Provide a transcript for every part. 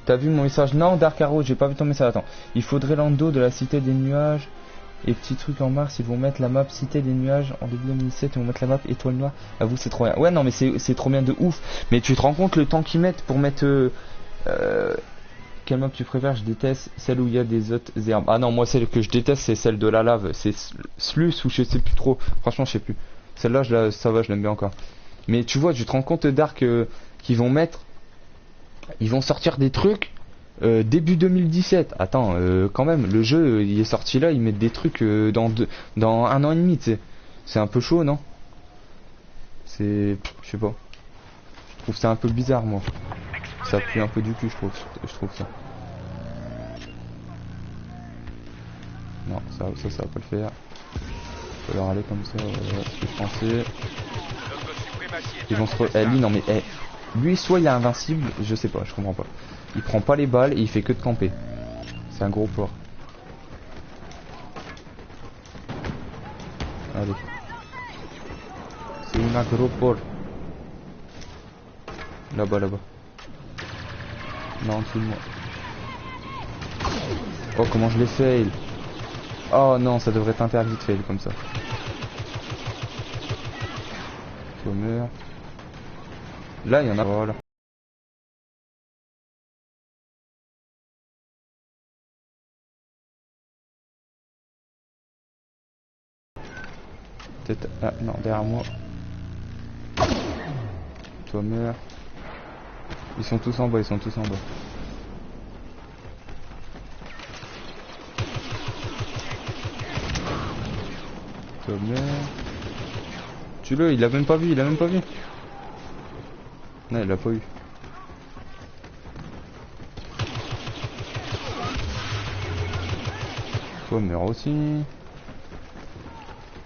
T'as vu mon message? Non, Dark Arrow, j'ai pas vu ton message. Attends, il faudrait l'endo de la cité des nuages. Et petit truc en mars, ils vont mettre la map Cité des Nuages en début 2017, ils vont mettre la map Étoile Noire. Avoue, c'est trop bien. Ouais, non, mais c'est trop bien de ouf. Mais tu te rends compte le temps qu'ils mettent pour mettre. Quelle map tu préfères? Je déteste celle où il y a des autres herbes. Ah non, moi celle que je déteste, c'est celle de la lave. C'est Slus ou je sais plus trop. Franchement, je sais plus. Celle-là, ça va, je l'aime bien encore. Mais tu vois, tu te rends compte, Dark, qu'ils vont mettre. Ils vont sortir des trucs. Début 2017. Attends, quand même, le jeu il est sorti là, ils mettent des trucs dans un an et demi, tu sais. C'est un peu chaud, non? Je sais pas. Je trouve ça un peu bizarre, moi. Ça pue un peu du cul, je trouve ça. Non, ça va pas le faire. Je vais leur aller comme ça, ce que je pensais. Ils vont se lui, non mais, lui, soit il est invincible, je sais pas, je comprends pas. Il prend pas les balles et il fait que de camper. C'est un gros porc. Allez. C'est un gros porc. Là-bas, là-bas. Non, en dessous de moi. Oh, comment je l'ai fail. Oh non, ça devrait être interdit de fail comme ça. Chômeur. Là, il y en a. Voilà. Peut-être. Ah non, derrière moi. Toi meurs. Ils sont tous en bas, ils sont tous en bas. Toi meurs. Tue-le, il l'a même pas vu, il a même pas vu. Non, il l'a pas eu. Toi meurs aussi.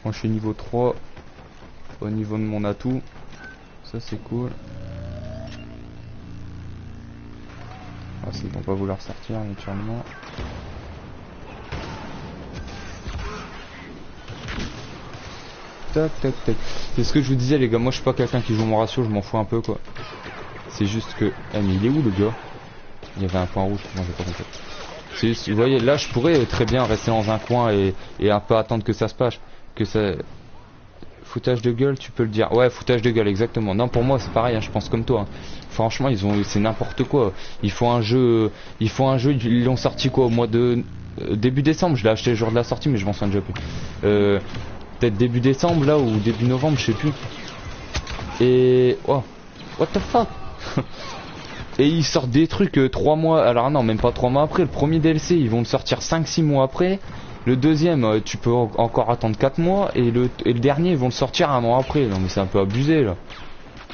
Moi je suis niveau 3 au niveau de mon atout. Ça c'est cool. Ah, ils vont pas vouloir sortir naturellement. Tac tac tac. C'est ce que je vous disais les gars, moi je suis pas quelqu'un qui joue mon ratio, je m'en fous un peu quoi. C'est juste que... Ah mais il est où le gars? Il y avait un point rouge, moi j'ai pas compris. Vous voyez là je pourrais très bien rester dans un coin et un peu attendre que ça se passe. Que ça... Foutage de gueule, tu peux le dire. Ouais, foutage de gueule, exactement. Non, pour moi, c'est pareil, hein, je pense comme toi. Hein. Franchement, c'est n'importe quoi. Il faut un jeu, ils l'ont sorti quoi au mois de début décembre. Je l'ai acheté le jour de la sortie, mais je m'en souviens déjà plus. Peut-être début décembre là ou début novembre, je sais plus. Et oh, what the fuck. Et ils sortent des trucs 3 mois. Alors non, même pas 3 mois après. Le premier DLC, ils vont le sortir 5-6 mois après. Le deuxième, tu peux encore attendre 4 mois. Et le dernier, ils vont le sortir 1 mois après. Non mais c'est un peu abusé là.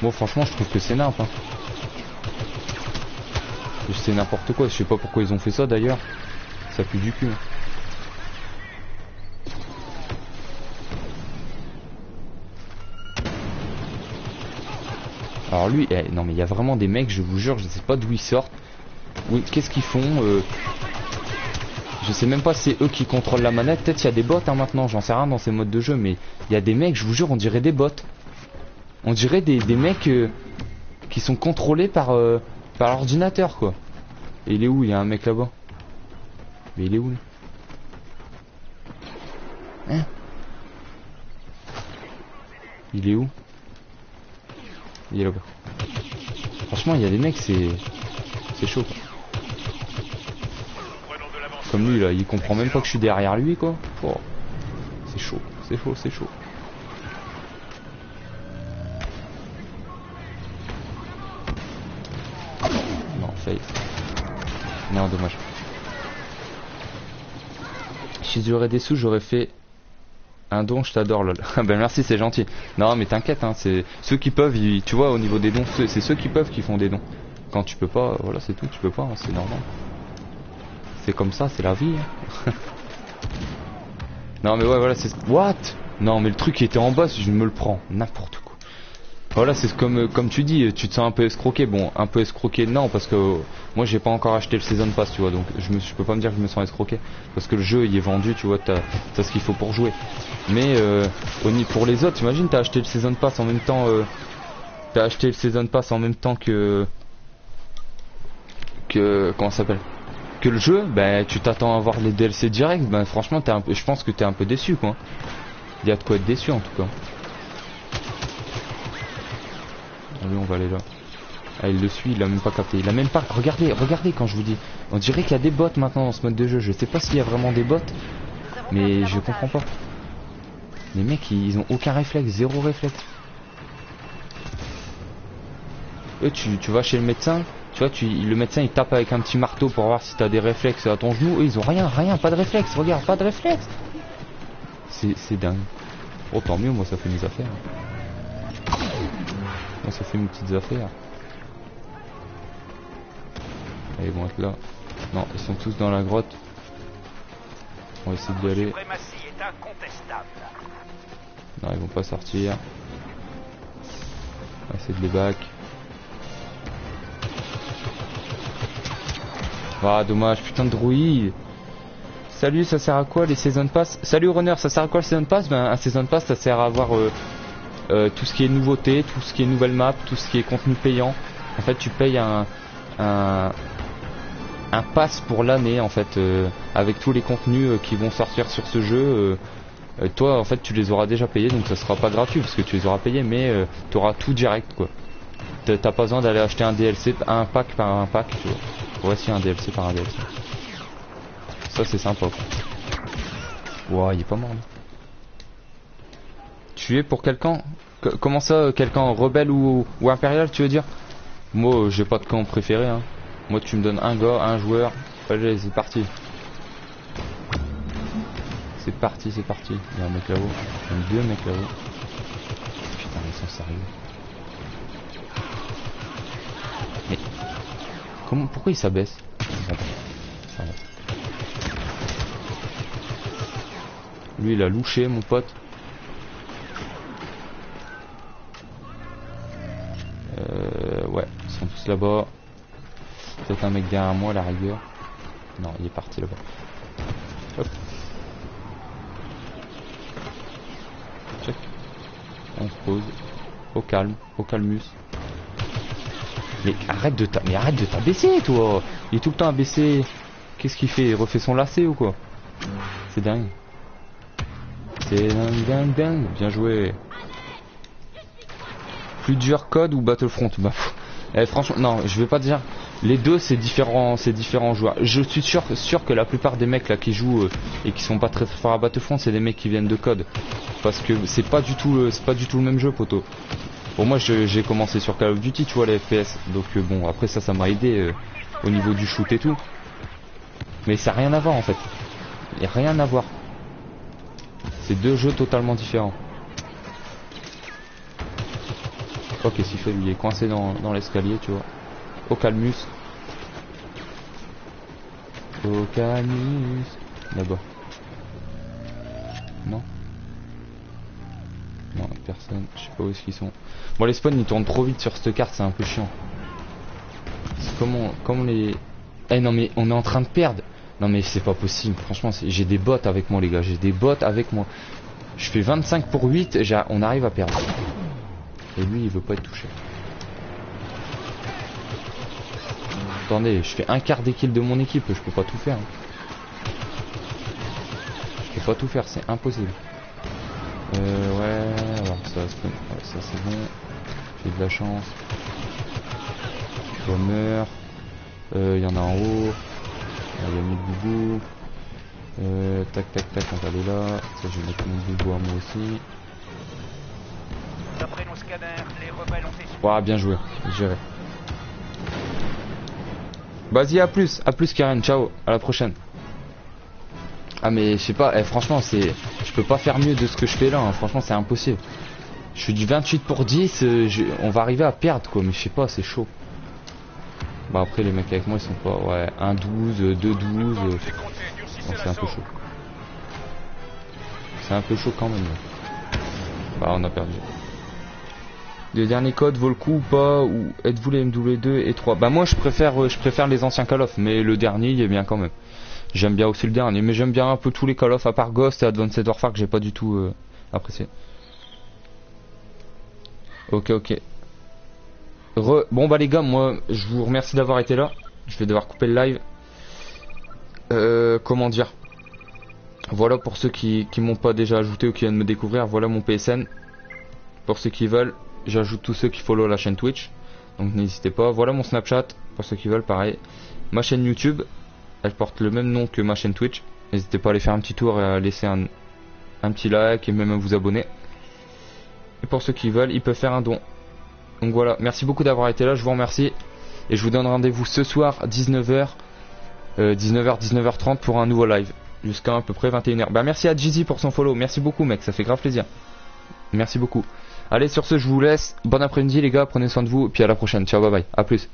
Moi franchement, je trouve que c'est n'importe. Hein. C'est n'importe quoi. Je sais pas pourquoi ils ont fait ça d'ailleurs. Ça pue du cul. Hein. Alors lui, non mais il y a vraiment des mecs, je vous jure, je sais pas d'où ils sortent. Oui, qu'est-ce qu'ils font Je sais même pas si c'est eux qui contrôlent la manette. Peut-être il y a des bots hein, maintenant, j'en sais rien dans ces modes de jeu. Mais il y a des mecs, je vous jure, on dirait des bots. On dirait des mecs qui sont contrôlés par l'ordinateur quoi. Et il est où? Il y a un mec là-bas. Mais il est où lui? Hein? Il est où? Il est là-bas. Franchement, il y a des mecs, c'est chaud quoi. Comme lui là, il comprend même pas que je suis derrière lui quoi. Oh. C'est chaud, c'est chaud, c'est chaud. Non, fail. Non, dommage. Si j'aurais des sous, j'aurais fait un don, je t'adore lol. Ben merci, c'est gentil. Non mais t'inquiète, hein, c'est ceux qui peuvent, tu vois, au niveau des dons, c'est ceux qui peuvent qui font des dons. Quand tu peux pas, voilà, c'est tout, tu peux pas, hein, c'est normal. C'est comme ça, c'est la vie. Hein. Non mais ouais, voilà, c'est... What? Non mais le truc qui était en bas, je me le prends, n'importe quoi. Voilà, c'est comme tu dis, tu te sens un peu escroqué. Bon, un peu escroqué non, parce que Moi j'ai pas encore acheté le Season Pass, tu vois, donc je peux pas me dire que je me sens escroqué. Parce que le jeu il est vendu, tu vois, t'as ce qu'il faut pour jouer. Mais pour les autres, t'imagines, t'as acheté le Season Pass en même temps... t'as acheté le Season Pass en même temps que... comment ça s'appelle, que le jeu, ben tu t'attends à avoir les DLC direct, ben franchement je pense que t'es un peu déçu quoi. Il y a de quoi être déçu en tout cas. Allez, on va aller là. Ah, il le suit, il a même pas capté, il a même pas, regardez quand je vous dis, on dirait qu'il y a des bots maintenant dans ce mode de jeu. Je sais pas s'il y a vraiment des bots, mais je comprends pas. Les mecs ils ont aucun réflexe, zéro réflexe. Eux tu vas chez le médecin, tu vois, le médecin il tape avec un petit marteau pour voir si t'as des réflexes à ton genou. Eux ils ont rien, pas de réflexe, regarde, pas de réflexe. C'est dingue. Oh tant mieux, moi ça fait mes affaires. Moi ça fait mes petites affaires. Allez, ils vont être là. Non, ils sont tous dans la grotte. On va essayer d'y aller. Non, ils vont pas sortir. On va essayer de les back. Ah dommage, putain de druide. Salut, ça sert à quoi les Season Pass? Salut Runner, ça sert à quoi le Season Pass? Ben un Season Pass ça sert à avoir tout ce qui est nouveauté, tout ce qui est nouvelle map, tout ce qui est contenu payant. En fait tu payes un pass pour l'année en fait, avec tous les contenus qui vont sortir sur ce jeu. Toi en fait tu les auras déjà payés, donc ça sera pas gratuit parce que tu les auras payés, mais tu auras tout direct quoi. T'as pas besoin d'aller acheter un DLC, un pack par un pack, tu vois. Voici un DLC par un DLC. Ça c'est sympa quoi. Ouah, il est pas mort là. Tu es pour quelqu'un? Comment ça, quelqu'un rebelle ou impérial tu veux dire? Moi j'ai pas de camp préféré hein. Moi tu me donnes un gars, un joueur. Allez c'est parti. C'est parti. Il y a un mec là-haut. Il y a deux mecs là-haut. Putain ils sont sérieux. Mais pourquoi il s'abaisse? Ça va. Lui il a louché mon pote. Ouais, ils sont tous là-bas. Peut-être un mec derrière moi à la rigueur. Non, il est parti là-bas. Hop. Check. On se pose. Au calme, au calmus. Mais arrête de t'abaisser toi. Il est tout le temps abaissé. Qu'est-ce qu'il fait? Il refait son lacet ou quoi? C'est dingue. C'est dingue. Bien joué. Plus dur Code ou Battlefront? Bah franchement non, je vais pas dire. Les deux c'est différents joueurs. Je suis sûr que la plupart des mecs là qui jouent et qui sont pas très forts à Battlefront, c'est des mecs qui viennent de Code. Parce que c'est pas du tout le même jeu poteau. Bon moi j'ai commencé sur Call of Duty, tu vois, les FPS. Donc bon après ça m'a aidé au niveau du shoot et tout. Mais ça n'a rien à voir en fait. Il n'y a rien à voir. C'est deux jeux totalement différents. Oh qu'est-ce qu'il fait lui? Il est coincé dans l'escalier tu vois. Au calmus. Au calmus. Là-bas. Non. Non, personne. Je sais pas où est-ce qu'ils sont. Bon les spawns ils tournent trop vite sur cette carte, c'est un peu chiant. C'est comment les... Eh non mais on est en train de perdre. Non mais c'est pas possible, franchement j'ai des bots avec moi les gars, j'ai des bots avec moi. Je fais 25 pour 8, on arrive à perdre. Et lui il veut pas être touché. Attendez, je fais un quart des kills de mon équipe, je peux pas tout faire. Je peux pas tout faire, c'est impossible. Ouais, alors ça spawn. Ouais, ça c'est bon. J'ai de la chance. Je meurs. Il y en a en haut. Il y a mis le boubou. Tac, on va aller là. Ça, je vais mettre mon boubou à moi aussi. D'après nos scanners, les rebelles ont été... Ouah, bien joué, géré. Vas-y, à plus Karen, ciao, à la prochaine. Ah mais je sais pas, franchement je peux pas faire mieux de ce que je fais là, hein. Franchement c'est impossible. Je suis du 28 pour 10, on va arriver à perdre quoi, mais je sais pas, c'est chaud. Bah après les mecs avec moi ils sont pas, ouais, 1-12, 2-12, c'est un peu chaud. C'est un peu chaud quand même. Bah on a perdu. Le dernier code vaut le coup ou pas? Ou êtes-vous les MW2 et 3? Bah moi je préfère les anciens Call of, mais le dernier il est bien quand même. J'aime bien aussi le dernier, mais j'aime bien un peu tous les Call of à part Ghost et Advanced Warfare que j'ai pas du tout apprécié. Ok. Bon bah les gars, moi je vous remercie d'avoir été là. Je vais devoir couper le live. Comment dire? Voilà pour ceux qui m'ont pas déjà ajouté ou qui viennent me découvrir, voilà mon PSN. Pour ceux qui veulent, j'ajoute tous ceux qui follow la chaîne Twitch. Donc n'hésitez pas. Voilà mon Snapchat, pour ceux qui veulent, pareil. Ma chaîne YouTube, elle porte le même nom que ma chaîne Twitch. N'hésitez pas à aller faire un petit tour et à laisser un petit like et même à vous abonner. Et pour ceux qui veulent, ils peuvent faire un don. Donc voilà, merci beaucoup d'avoir été là, je vous remercie. Et je vous donne rendez-vous ce soir à 19h, 19h30 pour un nouveau live. Jusqu'à à peu près 21h. Bah merci à Jeezy pour son follow, merci beaucoup mec, ça fait grave plaisir. Merci beaucoup. Allez sur ce je vous laisse, bon après-midi les gars, prenez soin de vous, et puis à la prochaine, ciao bye bye, à plus.